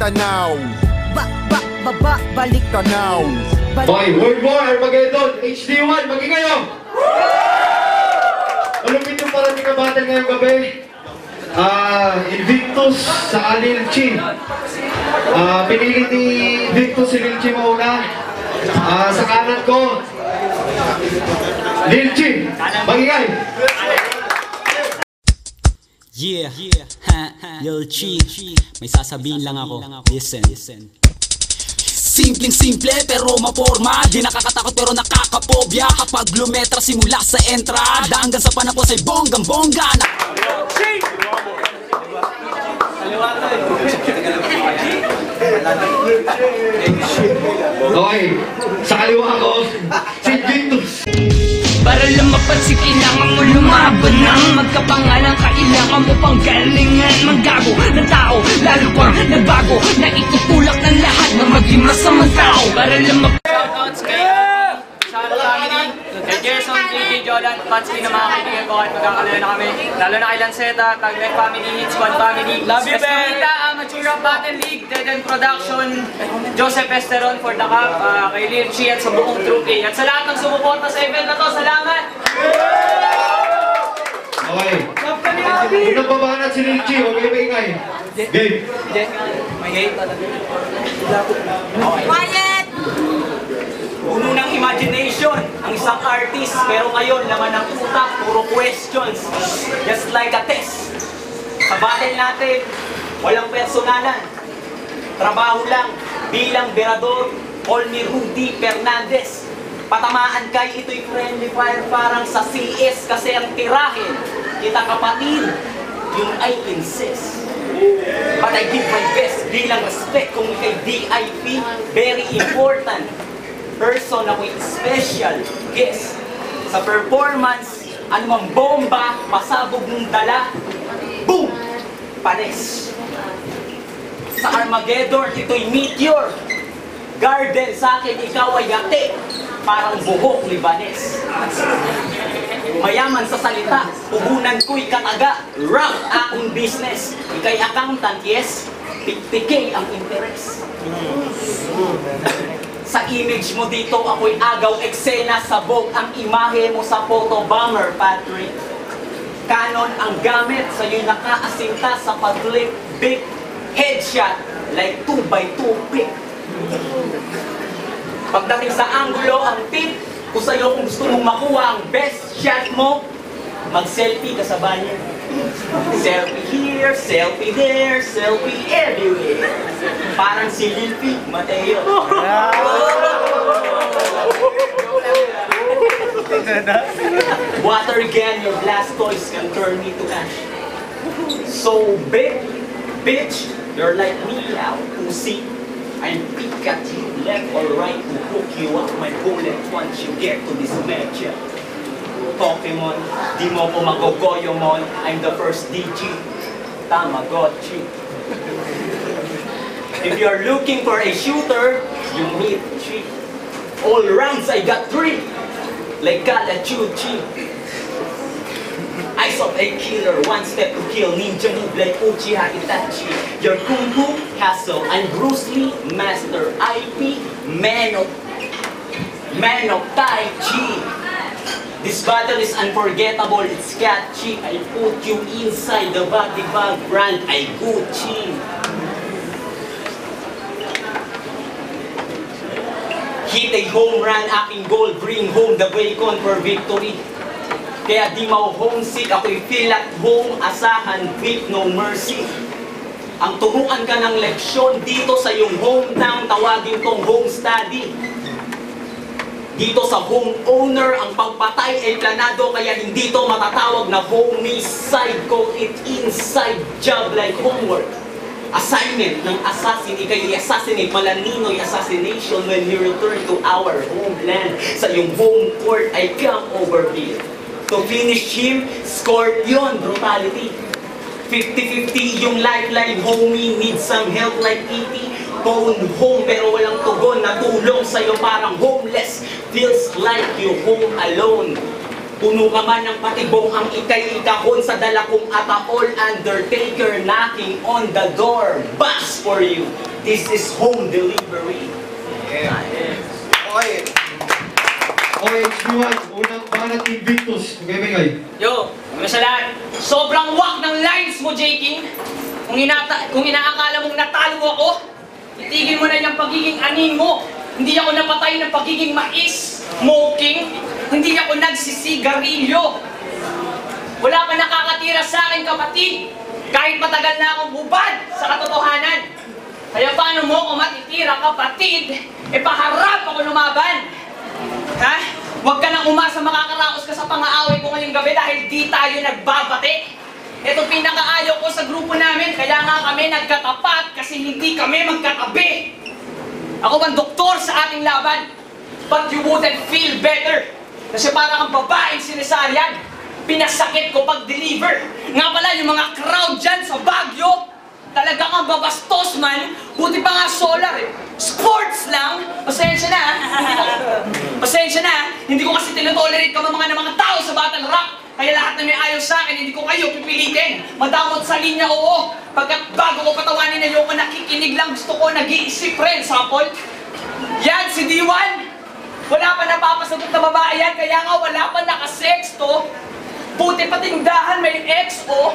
tanaw. Balik tanaw. Okay, World War Armageddon, HD1, maging kayo! Malupit yung parating na battle ngayong gabi. Invictus sa Lil Chi. Pinili ni Invictus si Lil Chi mauna. Sa kanan ko, Lil Chi, magingay! Yeah, Lil Chi, may sasabihin lang ako. Listen. Simpleng-simple pero maporma. Di nakakatakot pero nakakapobya. Kapag lumetra simula sa entrada hanggang sa panapos ay bonggang-bongga. Okay, sa kaliwa ko, si Invictus. Para lumapat si kailangan mo lumaban ng magkapangalan. Kailangan mo pang galingan. Manggago ng tao, lalo pang nagbago. Na itutulak ng lahat na maging masamang tao. Para lumapat. Shoutouts kay Shano Family, kay Gerson, KJ, Jolan, Patsky na mga kaibigan ko kahit magkakalayo na kami. Lalo na kay Lanceta, Tagline Family, Hit Squad Family, Escamita, Amateur Rap Battle League, Dead End Production, Joseph Esteron for the cup, kay Lil Chi at sa buong Troop A. At sa lahat ng sumuporta sa event na to, salamat! Okay. Unang babanat si Lil Chi, okay ba ingay? Game. May game talaga. Quiet! Puno ng imagination ang isang artist, pero ngayon laman ng utak, puro questions. Just like a test. Sa battle natin, walang personalan. Trabaho lang bilang berador, call me Rudy Fernandez. Patamaan kay ito'y friendly fire parang sa CS kasi ang tirahin. Kita kapatid, yung I insist. But I give my best bilang respect kung ikay VIP, very important. Person na with special guest. Sa performance, anumang bomba, pasabog mong dala, boom! Pares. Sa Armageddon, ito'y meteor. Garden sa akin, ikaw ay yate. Parang buhok Libanes. Mayaman sa salita, puhunan ko'y kataga. Rap akong business. Ikay accountant, yes. 50K ang interest. Sa image mo dito, ako'y agaw eksena. Sabog ang imahe mo sa photo bomber, Patrick. Canon ang gamit, sa'yo'y nakaasinta sa pag-clip. Big headshot, like 2x2 pick. Pagdating sa angulo, ang tip, kung sa'yo kung gusto mong makuha ang best shot mo, mag-selfie ka sa banyo. Selfie here, selfie there, selfie everywhere. Parang si Lil P, Mateo. Water again, your Blastoise can turn me to ash. So big, bitch, you're like me out to see. I'm Pikachu, left or right to hook you up my bullet once you get to this matchup. Pokemon, di mo ko magogoyomon, I'm the first DG, Tamagotchi. If you're looking for a shooter, you need 3. All rounds I got 3, like Call of Duty. Eyes of a killer, one step to kill, ninja move like Uchiha Itachi. Your Kung Fu, Castle, I'm Bruce Lee, Master IP, Man of Tai Chi. This battle is unforgettable, it's catchy. I put you inside the body bag brand, I Gucci. Hit a home run, aking goal, bring home the bacon for victory. Kaya di ma-homesick, ako'y feel at home, asahan, beat, no mercy. Ang turuan ka ng leksyon dito sa iyong hometown, tawagin tong home study. Dito sa homeowner, ang pagpatay ay planado, kaya hindi to matatawag na homicide. Call it inside job like homework. Assignment ng assassin, ikay i-assassinate, malanino'y assassination when you return to our homeland. Sa iyong home court ay come over here. To finish him, Scorpion, brutality. 50-50 yung lifeline, homie, need some help like E.T. Phone home pero walang tugon, natulong sa'yo parang homeless. Feels like you home alone. Puno ka man ng patibong ang ikay-ikahon sa dala kong ataol. Undertaker knocking on the door, box for you. This is home delivery. Okay. Okay, HB1, unang banat Invictus. Okay, Mingay. Yo, una sa lahat, sobrang wak ng lines mo, J. King. Kung inaakala mong natalo ako, itigil mo na yung pagiging aning mo. Hindi ako napatay ng pagiging mais, smoking. Hindi ako nagsisigarilyo. Wala pa nakakatira sa akin, kapatid. Kahit matagal na akong hubad sa katotohanan. Kaya paano mo kung matitira, kapatid? E paharap ako lumaban. Ha? Huwag ka nang umasa makakaraos ka sa pang-aaway ko ngayong gabi dahil di tayo nagbabate. Ito pinakaayaw ko sa grupo namin, kaya nga kami nagkatapat kasi hindi kami magkatabi. Ako ang doktor sa ating laban, but you wouldn't feel better. Kasi parang ang babaeng sinesaryan, pinasakit ko pag-deliver. Nga pala yung mga crowd dyan sa Baguio, talagang ang babastos man, buti pa nga solar eh. Sports lang, pasensya na. Pasensya na, hindi ko kasi tinotolerate ka mga tao sa battle rap. Kaya lahat na may ayaw sa akin, hindi ko kayo pipilitin. Madamot sa linya, oo. Pagkat bago ko patawanin na yung nakikinig lang, gusto ko nag-iisip rin, sample. Yan, si D1. Wala pa napapasagot na babae yan, kaya nga wala pa nakasexto. Buti pa tindahan, may XO.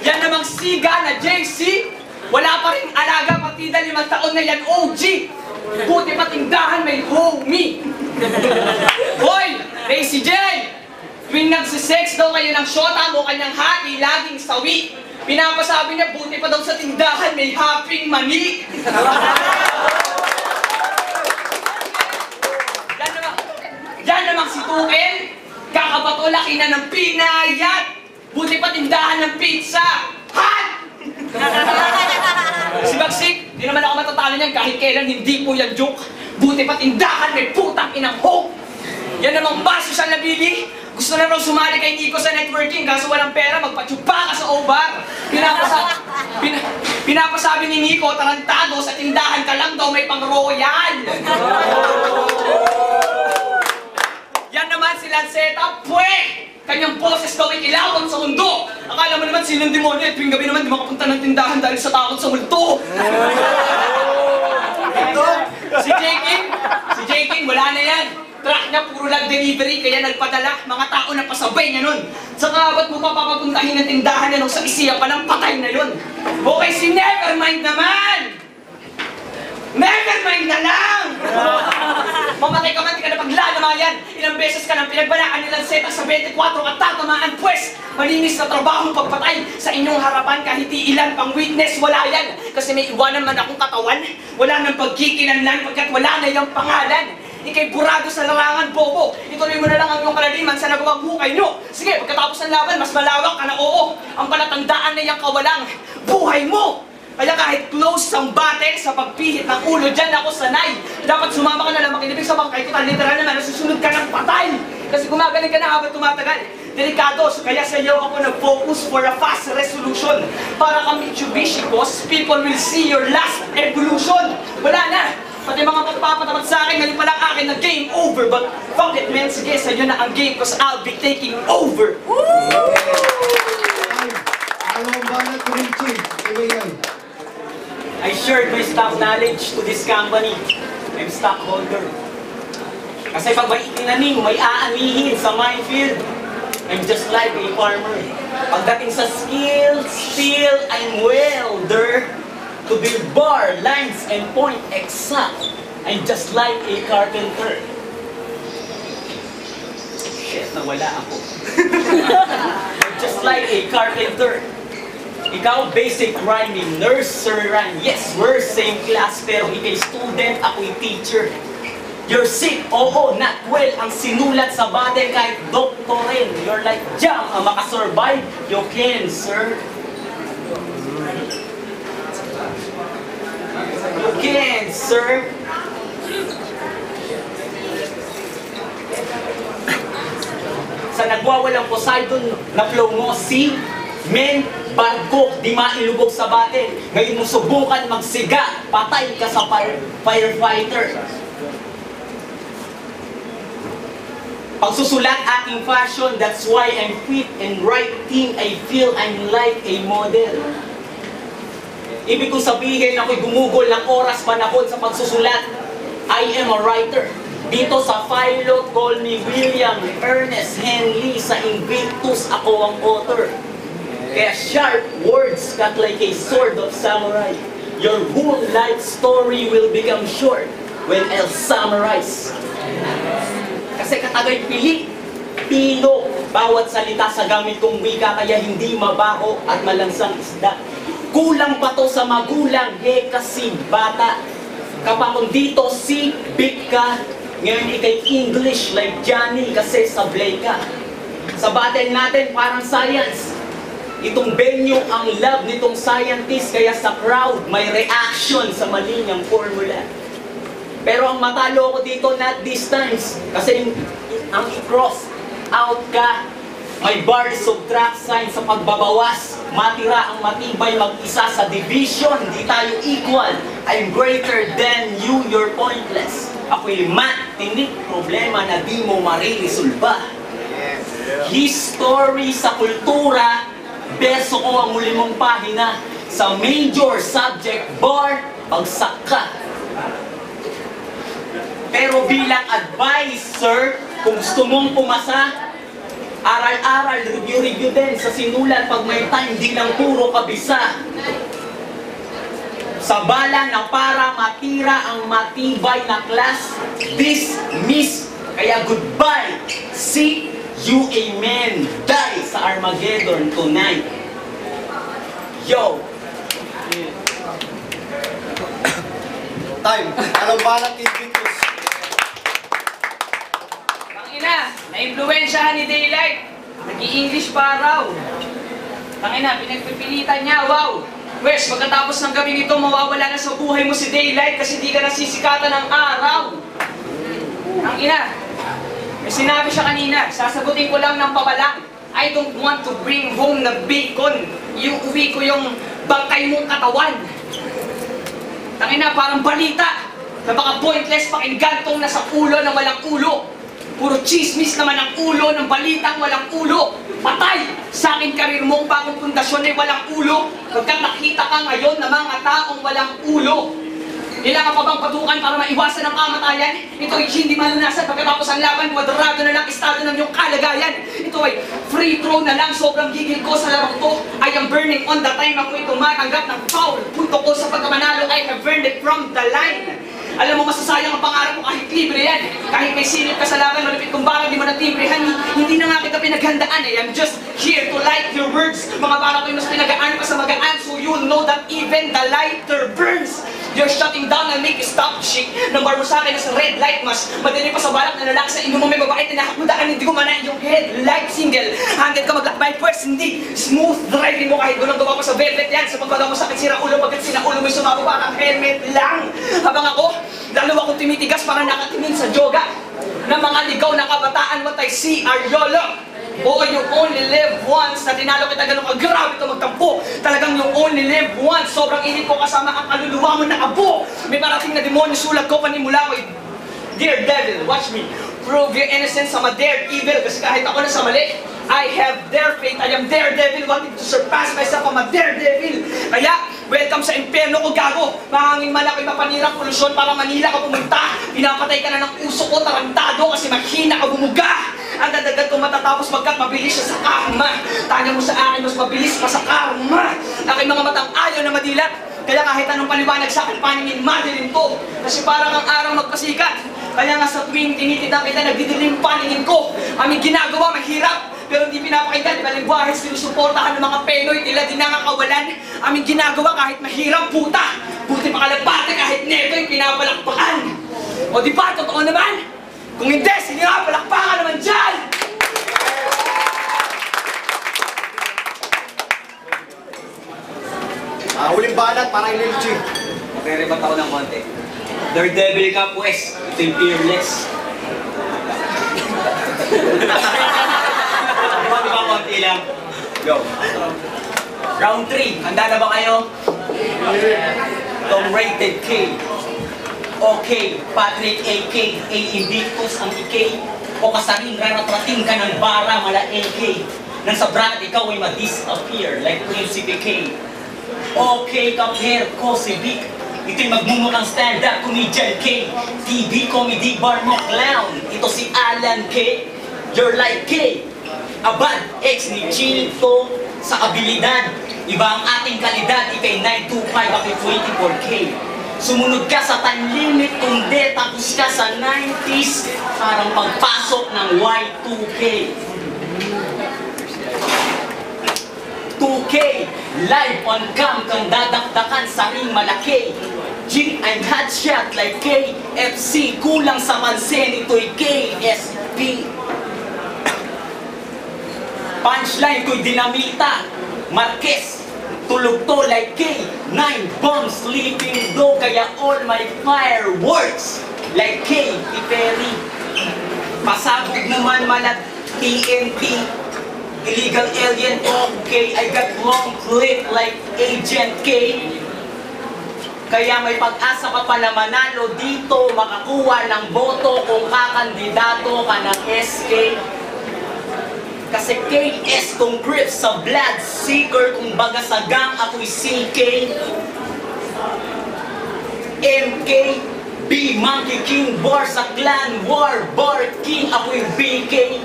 Yan namang siga na JC. Wala pa rin alaga, partida 5 taon na yan OG. Buti pa tindahan, may homie. Hoy, Racy J! Tuwing nagsisex daw kayo ng shota mo kanyang hati, laging sawi. Pinapasabi niya, buti pa daw sa tindahan, may haping mani. Yan namang si Tukel. Kakabato, laki na ng pinayat. Buti pa tindahan ng pizza. Hat! Si Bagsik, di naman ako matatalo niyan kahit kailan, hindi po yan joke. Buti pa tindahan, may putang inang hope. Yan namang baso sa nabili. Gusto na raw sumali kay Nico sa networking, kaso walang pera, magpatsupa ka sa O-Bar. Pinapasabi ni Nico, tarantado, sa tindahan ka lang daw may pang-royal. Yan naman si Lanceta, pwe! Kanyang boses daw ay kilawang sa mundo. Akala mo naman sinong demonyo, eh, tuwing gabi naman di makapunta ng tindahan dahil sa takot sa multo. Si J. King, wala na yan. Track niya, puro lang delivery, kaya nagpadala. Mga tao na pasabay niya nun. Saka ba't mo pa papapuntahin ng tindahan na nung sa isiya pa ng patay na yun? Okay, si Nevermind naman! Nevermind na lang! Mamatay ka man, di ka na paglalamayan. Ilang beses ka nang pinagbalaan nilang seta sa 24 at tatamaan, pwes! Malinis na trabahong pagpatay sa inyong harapan kahit ilan pang witness, wala yan. Kasi may iwanan man akong katawan, wala nang pagkikinanlan pagkat wala na yung pangalan. Ika'y burado sa larangan, bobo. Ituloy mo na lang ang iyong kalaliman sa nagawang hukay nyo. Sige, pagkatapos ng laban, mas malawak ka na, oo. Ang palatandaan na iyang kawalang buhay mo. Kaya kahit close ang battle sa pagpihit ng ulo, dyan ako sanay. Dapat sumama ka na lang makinibig sa bangkay ko, literal naman, nasusunod ka ng patay. Kasi gumagaling ka na habang tumatagal. Delikado, so kaya sa iyo ako nag-focus for a fast resolution. Para kang Mitsubishi boss, people will see your last evolution. Wala na. Pati mga magpapatapat sa akin, ngayon palang akin na game over. But fuck it man, sige sa'yo na ang game cause I'll be taking over. Anong banat Richie? Ibigay. I shared my stock knowledge to this company. I'm stockholder. Kasi pag may itinanim, may aanihin sa minefield. I'm just like a farmer. Pagdating sa skills, still I'm welder. To build bar, lines, and point exact. I'm just like a carpenter. Shit, nawala ako. I'm just like a carpenter. Ikaw, basic rhyming, nursery rhyme. Yes, we're same class, pero ikay student, ako'y teacher. You're sick, oo, not well. Ang sinulat sa battle kahit doktorin. You're like jam, ang makasurvive, you can, sir. You can, sir. Sa nagwawalang Poseidon na flow mo, see? Men, barko, di mailubog sa battle. Ngayon mo subukan magsiga, patay ka sa firefighter. Pagsusulat aking fashion, that's why I'm fit and writing. I feel I'm like a model. Ibig kong sabihin, ako'y gumugol ng oras panahon sa pagsusulat. I am a writer. Dito sa Philo, call me William Ernest Henley. Sa Invictus, ako ang author. Kaya sharp words cut like a sword of samurai. Your whole life story will become short when I'll summarize. Kasi katagay pili, pino, bawat salita sa gamit kong wika, kaya hindi mabaho at malansang isda. Kulang pa to sa magulang, kasi bata. Kapag dito si big ka, ngayon ikay English like Johnny kasi sablay ka. Sa battle natin parang science. Itong venue ang love nitong scientist, kaya sa crowd may reaction sa mali niyang formula. Pero ang matalo ko dito, not this times. Kasi ang i-cross out ka, may bar subtract sign sa pagbabawas. Matira ang matibay mag-isa sa division. Di tayo equal. I'm greater than you, you're pointless. Ako'y tinik problema na di mo maririsolba. History sa kultura, beso ko ang muli mong pahina. Sa major subject bar, bagsak ka. Pero bilang advisor, kung gusto mong pumasa, aral-aral, review-review din sa sinulat pag may time, di lang puro kabisa. Sa bala na para matira ang matibay na class, dismiss, kaya goodbye, see you, amen, die sa Armageddon tonight. Yo! Time. Anong balak Invictus? Tangina, na-impluwensyahan ni Daylight. Nag-i-English pa raw. Tangina, pinagpipilitan niya, wow. Wes, pagkatapos ng gabi nito, mawawala na sa buhay mo si Daylight kasi di ka nasisikatan ng araw. Tangina, may sinabi siya kanina, sasagutin ko lang ng pabalang. I don't want to bring home the bacon. Yung uwi ko yung bangkay mong katawan. Tangina, parang balita na baka pointless pakinggan tong nasa ulo ng walang ulo. Puro chismis naman ang ulo ng balitang walang ulo. Patay! Sa akin karir mong bagong pundasyon ay walang ulo. Pagkat nakita ka ngayon ng mga taong walang ulo. Kailangan pa bang patukan para maiwasan ang kamatayan? Ito ay hindi malunasan pagkatapos ang laban, kwadrado na lang estado ng iyong kalagayan. Ito ay free throw na lang, sobrang gigil ko sa larong to. I am burning on the time ako'y tumatanggap ng foul. Punto ko sa pagkamanalo, I have earned it from the line. Alam mo, masasayang ang pangarap mo kahit libre yan. Kahit may silip ka sa laban, malapit kung baka di mo natibrehan. Hindi na nga kita pinaghandaan eh. I'm just here to light your words. Mga bala ko'y mas pinagaan pa sa magaan, so you know that even the lighter burns. You're shutting down and make you stop shit. Number mo sa akin na sa red light, mas madali pa sa balak na lalaki sa inyo mo may babae. Tinakakudaan, hindi ko mana yung headlight single. Handed ka maglakbay, pwes hindi. Smooth driving mo kahit gulang gawa pa sa velvet yan. Sa pagbaga mo sa akin, sira ulo, pagkat sina ulo mo'y sumabo parang helmet lang. Habang ako, lalo akong tumitigas para nakatingin sa yoga ng mga ligaw na kabataan, what I see are YOLO. Oo, you only live once. Na tinalo kita ganun kagrabe ito magtampo. Talagang you only live once. Sobrang init ko kasama ang kaluluwa mo na abo. May parating na demonyo, sulat ko panimula ko. Dear devil, watch me. Prove your innocence, I'm a daredevil. Kasi kahit ako na sa mali, I have their faith. I am daredevil, wanting to surpass myself. I'm a daredevil. Kaya, welcome sa impyerno ko, gago. Mahangin man ako'y mapanirang polusyon para Manila ka pumunta. Pinapatay ka na ng uso ko, tarantado, kasi mahina ka bumuga. Ang dadagat ko matatapos magkat mabilis siya sa karma. Tanya mo sa akin, mas mabilis pa sa karma. Aking mga matang ayaw na madilat. Kaya kahit anong paliwanag sa akin, paningin madilim to. Kasi parang ang araw magpasikat. Kaya nga sa tuwing tinititang kita, nagdidilim paningin ko. Aming ginagawa, mahirap. Pero hindi pinapakinggan, iba lingwahe, sinusuportahan ng mga Penoy, tila di nangakawalan. Aming ginagawa kahit mahirap, puta. Buti pakalapate kahit neto yung pinapalakpakan. O di ba, totoo naman? Kung hindi, sige nga, palakpakan naman dyan! Huling banat, parang Lilchi. Magre-rebat ako ng konti. Daredevil ka, pues. Ito yung fearless. Di ba konti lang? Go. Round 3. Handa na ba kayo? Tom Rated K. Okay, Patrick AK. A Invictus ang IK. O kasaring raratrating ka ng bara mala AK. Nang sa bracket ikaw ay ma-disappear like Principe K. Okay, compare ko si Vic. Ito'y magmumukhang stand-up comedian K. TV comedy bar mo clown. Ito si Alan K. You're like K. Abad, ex ni Chito sa abilidad. Iba ang ating kalidad. Ika'y 925, ako'y 24K. Sumunod ka sa time limit, kundi tapos ka sa 90s. Parang pagpasok ng Y2K. 2K, live on cam kang dadakdakan sa ring malaki. G, I'm hot shot like K. FC, kulang sa pansin, ito'y KSP. Punchline ko'y dinamita. Marquez, tulog to like K. 9 bombs, sleeping do, kaya all my fireworks like K. Iperi. Pasabog naman malat TNT. Illegal alien, okay. I got long clip like Agent K. Kaya may pag-asa ka pala manalo dito, makakuha ng boto kung kakandidato ka ng SK. Kasi KS kung grip sa blood seeker, kung baga sa gang ako'y CK. MK, B, Monkey King, Bar sa Clan War, Bar King, ako'y BK.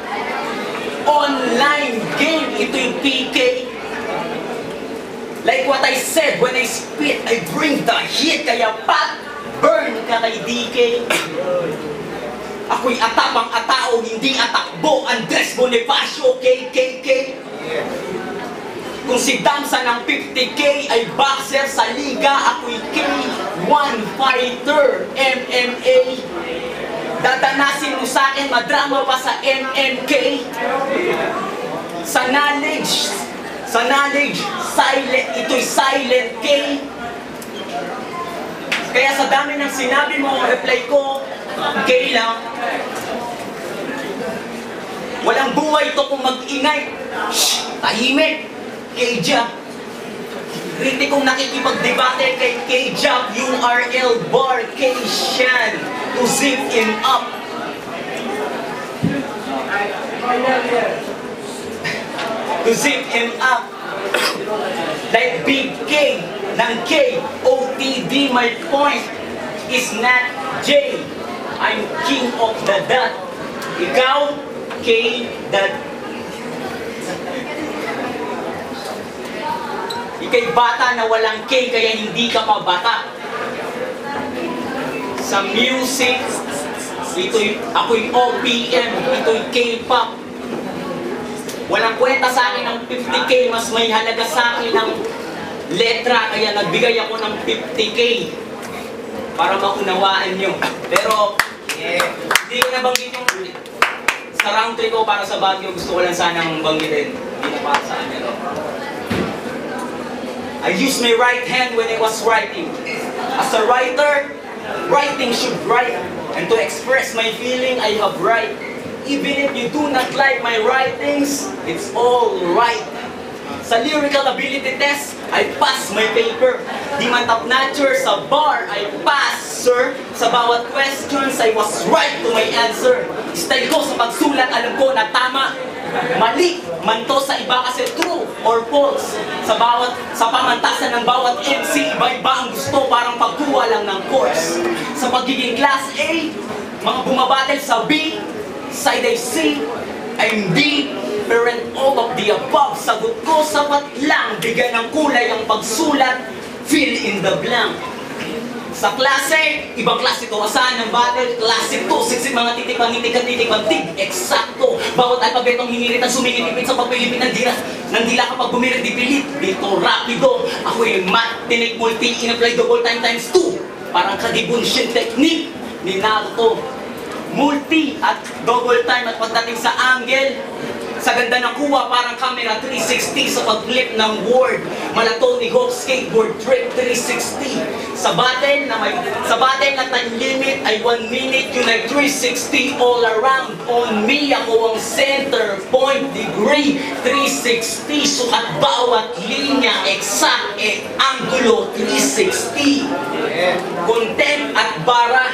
Online game, ito'y PK. Like what I said, when I spit, I bring the heat. Kaya pat, burn ka kay DK. Ako'y atapang atao, hindi atakbo. Andres Bonifacio, KKK. Kung si Damsa ng 50K ay boxer sa liga, ako'y K1 fighter, MMA. Dadanasin mo sa akin, madrama pa sa MMK. Sa knowledge, silent, ito'y silent K. Kaya sa dami ng sinabi mo, reply ko, K lang. Walang buhay to kung mag-ingay. Shh, tahimik, K-Jab. Kritikong nakikipagdebate kay K-Jab, URL bar, K-Shan, to zip him up. To zip him up. Like Big K, ng K, OTD, my point is not J. I'm king of the dot. Ikaw, K, dot. Ika'y bata na walang K, kaya hindi ka pa bata. Sa music, ako'y OPM, ito'y K-pop. Walang kwenta sa akin ng 50K, mas may halaga sa akin ng letra, kaya nagbigay ako ng 50K para maunawaan nyo. Pero, hindi ko nabanggit yung sa round 3 ko para sa Baguio, gusto ko lang sanang banggitin. Hindi na para sa akin. I used my right hand when I was writing. As a writer, writing should write. And to express my feeling, I have right. Even if you do not like my writings, it's all right. Sa lyrical ability test, I pass my paper. Di man top-notcher sa bar, I pass, sir. Sa bawat questions, I was right to my answer. Style ko sa pagsulat, alam ko na tama. Mali man to sa iba kasi true or false. Sa pamantasan ng bawat MC, iba-iba ang gusto, parang pagkuha lang ng course. Sa pagiging class A, mga bumabattle sa B, side I C, I'm D, parent all of the above. Sagot ko sapat lang, bigyan ng kulay ang pagsulat, fill in the blank. Sa klase, ibang klase to, asahan ng battle, klase to, siksik mga titik, pangitik, pantig, eksakto. Bawat alpabetong hinirit ang sumingitipid sa pagpilipit ng dila kapag bumirit, dipilit, dito rapido. Ako yung math, tinik, multi, in-apply double time times 2. Parang kadibunsion technique ni Naruto. Multi at double time at pagdating sa angle, sa ganda ng kuha, parang camera 360 sa pag-flip ng word. Malato ni Hawk skateboard trick 360. Sa battle na time limit ay 1 minute, yun ay 360 all around. On me, ako ang center point degree 360. Sukat bawat linya, exact angulo 360. Content at bara.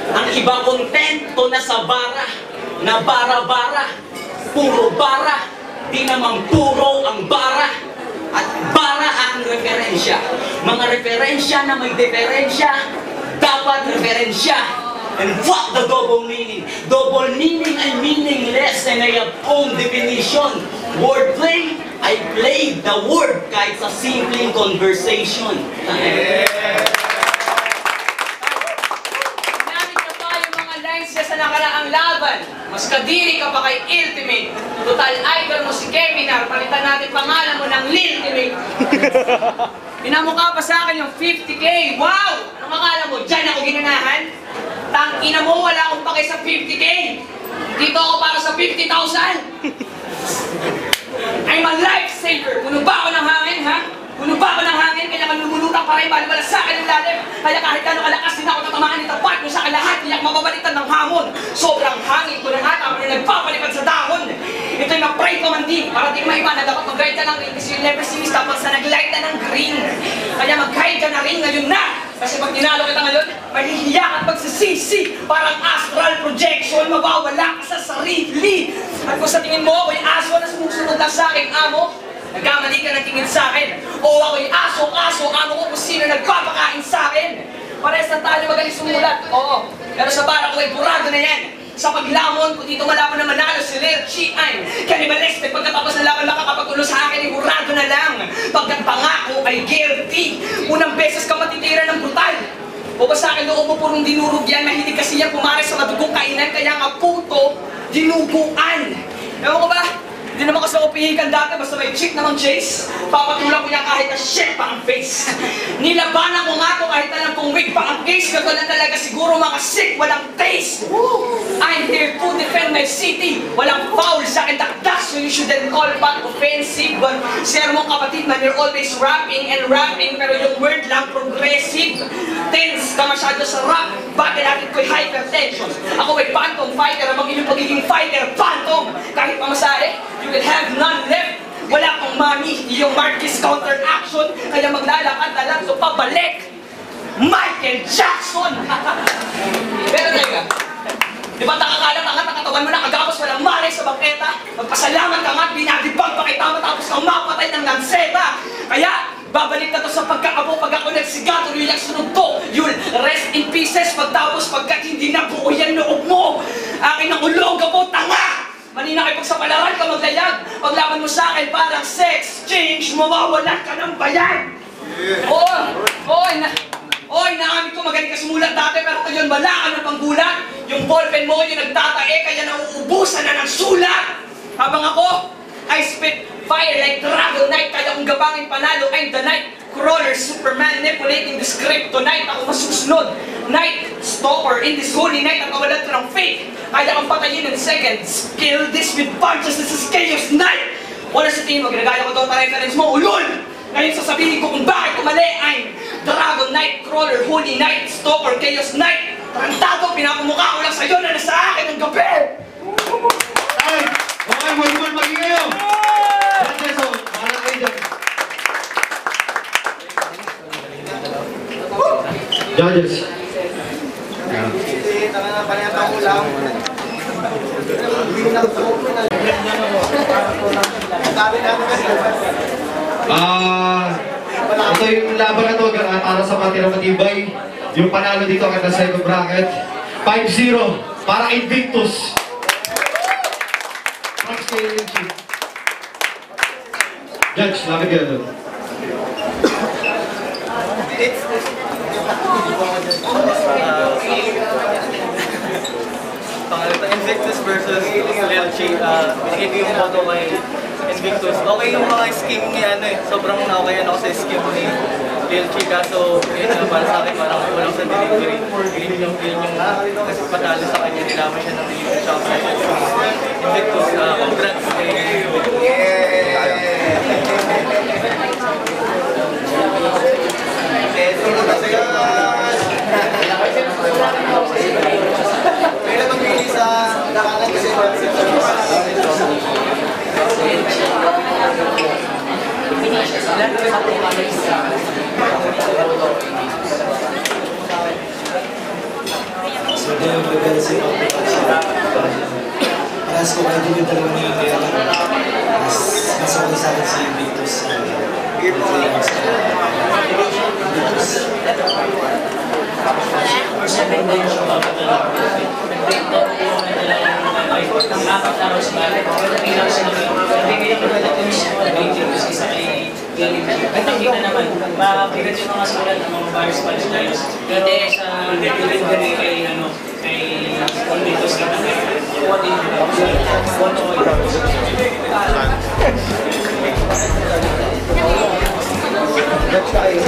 Ang iba content to na sa bara, na bara-bara. Puro bara, di naman puro ang bara. at para ang referensya. Mga referensya na may diferensya, dapat referensya. And what the double meaning? Double meaning ay meaningless and I have own definition. Wordplay, I played the word kahit sa simpleng conversation. Ginamit ka pa yung mga lines sa nakaraang laban. Mas kadiri ka pa kay Ultimate. Total idol mo si Kevin R. Palitan natin pangalan mo ng Liltimate. Pinamukha pa sa akin yung 50K. Wow! Anong akala mo? Diyan ako ginanahan? Tangina mo, wala akong pake sa 50K. Dito ako para sa 50,000. I'm a lifesaver. Puno ba ako ng hangin, ha? Puno ba ako ng hangin? Kaya man lumulutang para yung baliwala sa akin ng lalim. Kaya kahit gano'ng kalakas din ako tatamaan ni tapat mo sa akin lahat, tiyak mababalitan ng hamon. Sobrang hangin ko na nga, tama na nagpapalipan sa dahon. Ito'y ma-pray commanding. Para di ka maiba na dapat mag-guide ka ng green. Kasi you'll never see me stop sa nag-light na ng green. Kaya mag-guide ka na rin ngayon na. Kasi pag tinalo kita ngayon, mahihiya ka at magsisisi. Parang astral projection, mawawala ka sa sarili. At kung sa tingin mo ako'y aso na sumusunod lang sa aking amo, nagkamali ka ng tingin sa akin. O ako'y aso, amo ko kung sino nagpapakain sa akin. Parehas na tayo magaling sumulat. Oo. Pero sa bara ko ay burado na yan. Sa paglamon, kung dito malaman na manalo si Lil Chi ay cannibalistic. Pagkatapos ng laban, makakapagulo sa akin, burado na lang. Pagkat pangako ay guilty. Unang beses ka matitira ng brutal. O ba sa akin, loob mo purong dinurog yan. Mahilig kasi yan pumare sa madugong kainan. Kaya nga puto, dinuguan. Ewan ko ba? Hindi naman kasi ako pihikan dati, basta may chick namang chase. Papatulang ko niya kahit na shit pa ang face. Nilabanan ko nga to kahit alam kong weak pa ang case. Gato na talaga siguro mga sick, walang taste. I'm here to defend my city. Walang foul sa akin dakdak, so you shouldn't call back offensive. But share mo kapatid man, you're always rapping and rapping. Pero yung word lang progressive. Tense ka masyado sa rap. Bakit natin ko'y hypertension? Ako ay phantom fighter, amang inyong pagiging fighter, phantom. Kahit pamasahe, you will have none left. Wala kang money, yung Marquis counter-action. Kaya maglalakad na lang, so pabalik. Michael Jackson! Pero talaga, di ba nakakalat ang katawan mo na kagapos walang malay sa bangketa? Magpasalamat ka nga at binadibag pa kay tama tapos kang mapatay ng lanseta. Kaya, babalik na to sa pagkakapo pag ako nagsigato, yung sunod to. You'll rest in pieces pagtapos pagkat hindi na buo yan loob mo. Akin ang ulog ako, tanga! Manina kayo pagsapalaran ka maglayag. Paglaban mo sa akin parang sex change, mawawalan ka ng bayan. Oy, naamit ko magaling ka sumulat dati pero ngayon wala ka na pang gulat. Yung ballpen mo yung nagtatae kaya nauubusan na ng sulat. Habang ako, I spit fire like Dragon Knight. Kaya kung gabangin panalo, I'm the night crawler, Superman manipulating the script. Tonight ako masusunod. Night stalker in this holy night at kawalan ko ng faith. Kaya kang patayin in seconds. Kill this with punches, this is chaos night. Wala sa tingin mo, ginagaya ko daw reference mo, ulol! Ngayon sasabihin ko kung bakit kumali. I'm Dragon Knight, Crawler, Holy Knight, Stalker, Chaos Knight. Tarantado, pinapamukha ko lang sa'yo na nasa akin ng gabi! Ay! Okay, multiple maging kayo! Judges. Ito yung laban na to para sa matira matibay. Yung panalo dito agad na second bracket. 5-0 para Invictus. Props kay Linchi. Judge, lapit ka doon. Invictus versus Lil Chi. Binigay ko yung moto kay Invictus. Okay yung mga scheme niya, sobrang okay ako sa scheme ni Lil Chi. Kaso, yun para sa akin, parang walang sa delivery. Yun yung patalo sa kanya, nilaman siya ng delivery shop. Invictus, congrats kay May namamili sa nakalan kasi So, dahil maganda si Paras ko kayo din yung dalawa niya kaya mas okay sa akin si Invictus. maganda yung show up at nag-breakdown po na talagang ng 4 araw sa balik. Nagbilang siya nagbibigay ako ng tattoos mo, nag-breaking kasi sa kay Gary. At nakita naman, mabigat yung mga sulat ng mga virus punchlines. Pero sa delivery kay Onditos ka na kuha din yung photo ko ito. That's tayo.